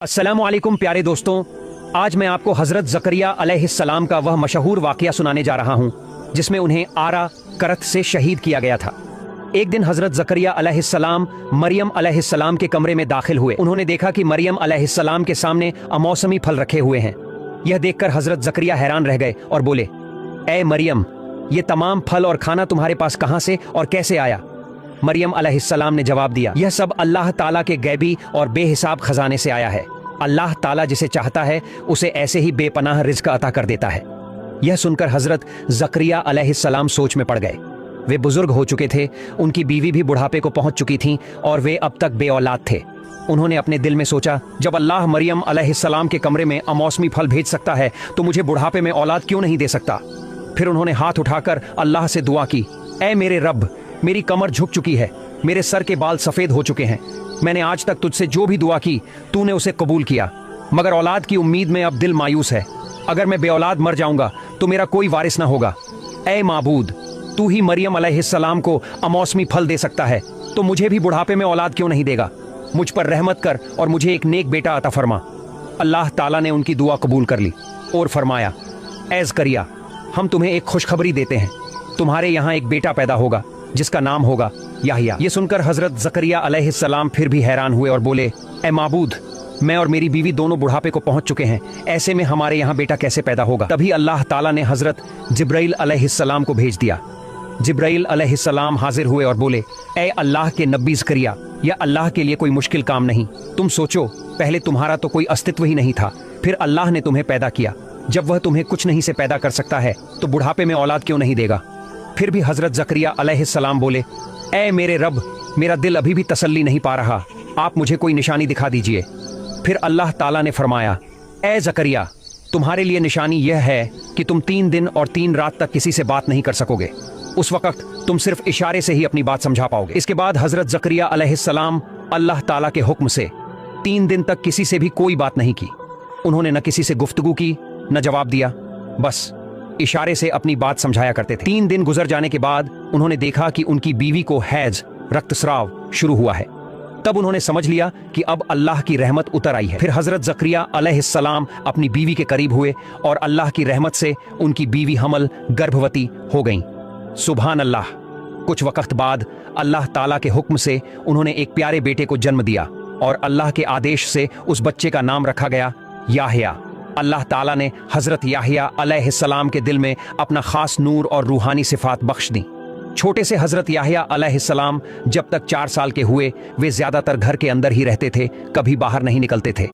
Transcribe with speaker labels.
Speaker 1: अस्सलामु अलैकुम प्यारे दोस्तों, आज मैं आपको हजरत ज़करिया अलैहिस्सलाम का वह मशहूर वाक़या सुनाने जा रहा हूँ जिसमें उन्हें आरा करत से शहीद किया गया था। एक दिन हजरत ज़करिया अलैहिस्सलाम मरियम अलैहिस्सलाम के कमरे में दाखिल हुए। उन्होंने देखा कि मरियम अलैहिस्सलाम के सामने अमौसमी फल रखे हुए हैं। यह देखकर हजरत ज़करिया हैरान रह गए और बोले, ए मरियम, ये तमाम फल और खाना तुम्हारे पास कहाँ से और कैसे आया? मरियम अलैहिस्सलाम ने जवाब दिया, यह सब अल्लाह ताला के गैबी और बेहिसाब खजाने से आया है। अल्लाह ताला जिसे चाहता है उसे ऐसे ही बेपनाह रिज़्क़ अता कर देता है। यह सुनकर हजरत ज़करिया अलैहिस्सलाम सोच में पड़ गए। वे बुजुर्ग हो चुके थे, उनकी बीवी भी बुढ़ापे को पहुंच चुकी थीं और वे अब तक बे औलाद थे। उन्होंने अपने दिल में सोचा, जब अल्लाह मरियम अलैहिस्सलाम के कमरे में अमौसमी फल भेज सकता है तो मुझे बुढ़ापे में औलाद क्यों नहीं दे सकता। फिर उन्होंने हाथ उठाकर अल्लाह से दुआ की, ऐ मेरे रब, मेरी कमर झुक चुकी है, मेरे सर के बाल सफ़ेद हो चुके हैं। मैंने आज तक तुझसे जो भी दुआ की तूने उसे कबूल किया, मगर औलाद की उम्मीद में अब दिल मायूस है। अगर मैं बे औलाद मर जाऊंगा तो मेरा कोई वारिस ना होगा। ऐ माबूद, तू ही मरियम अलैहिस्सलाम को अमौसमी फल दे सकता है तो मुझे भी बुढ़ापे में औलाद क्यों नहीं देगा। मुझ पर रहमत कर और मुझे एक नेक बेटा अता फरमा। अल्लाह ताला ने उनकी दुआ कबूल कर ली और फरमाया, ऐ ज़करिया, हम तुम्हें एक खुशखबरी देते हैं, तुम्हारे यहाँ एक बेटा पैदा होगा जिसका नाम होगा याहिया। ये सुनकर हजरत ज़करिया अलैहिस्सलाम फिर भी हैरान हुए और बोले, ए माबूद, मैं और मेरी बीवी दोनों बुढ़ापे को पहुंच चुके हैं, ऐसे में हमारे यहाँ बेटा कैसे पैदा होगा। तभी अल्लाह ताला ने हजरत जिब्राइल अलैहिस्सलाम को भेज दिया। जिब्राइल अलैहिस्सलाम हाजिर हुए और बोले, ए अल्लाह के नबी ज़करिया, यह अल्लाह के लिए कोई मुश्किल काम नहीं। तुम सोचो, पहले तुम्हारा तो कोई अस्तित्व ही नहीं था, फिर अल्लाह ने तुम्हें पैदा किया। जब वह तुम्हें कुछ नहीं से पैदा कर सकता है तो बुढ़ापे में औलाद क्यों नहीं देगा। फिर भी हजरत ज़करिया अलैहिस्सलाम बोले, ऐ मेरे रब, मेरा दिल अभी भी तसल्ली नहीं पा रहा, आप मुझे कोई निशानी दिखा दीजिए। फिर अल्लाह ताला ने फरमाया, ऐ ज़करिया, तुम्हारे लिए निशानी यह है कि तुम 3 दिन और 3 रात तक किसी से बात नहीं कर सकोगे। उस वक्त तुम सिर्फ इशारे से ही अपनी बात समझा पाओगे। इसके बाद हजरत ज़करिया अलैहिस्सलाम अल्लाह ताला के हुक्म से 3 दिन तक किसी से भी कोई बात नहीं की। उन्होंने न किसी से गुफ्तगू की न जवाब दिया, बस इशारे से अपनी बात समझाया करते थे। 3 दिन गुजर जाने के बाद उन्होंने देखा कि उनकी बीवी को हैज रक्तस्राव शुरू हुआ है। तब उन्होंने समझ लिया कि अब अल्लाह की रहमत उतर आई है। फिर हजरत ज़करिया अलैहिस्सलाम अपनी बीवी के करीब हुए और अल्लाह की रहमत से उनकी बीवी हमल गर्भवती हो गईं। सुभान अल्लाह। कुछ वक्त बाद अल्लाह ताला के हुक्म से उन्होंने एक प्यारे बेटे को जन्म दिया और अल्लाह के आदेश से उस बच्चे का नाम रखा गया याहिया। अल्लाह ताला ने हजरत याहिया अलैहिस्सलाम के दिल में अपना खास नूर और रूहानी सिफात बख्श दी। छोटे से हजरत याहिया अलैहिस्सलाम जब तक 4 साल के हुए वे ज्यादातर घर के अंदर ही रहते थे, कभी बाहर नहीं निकलते थे।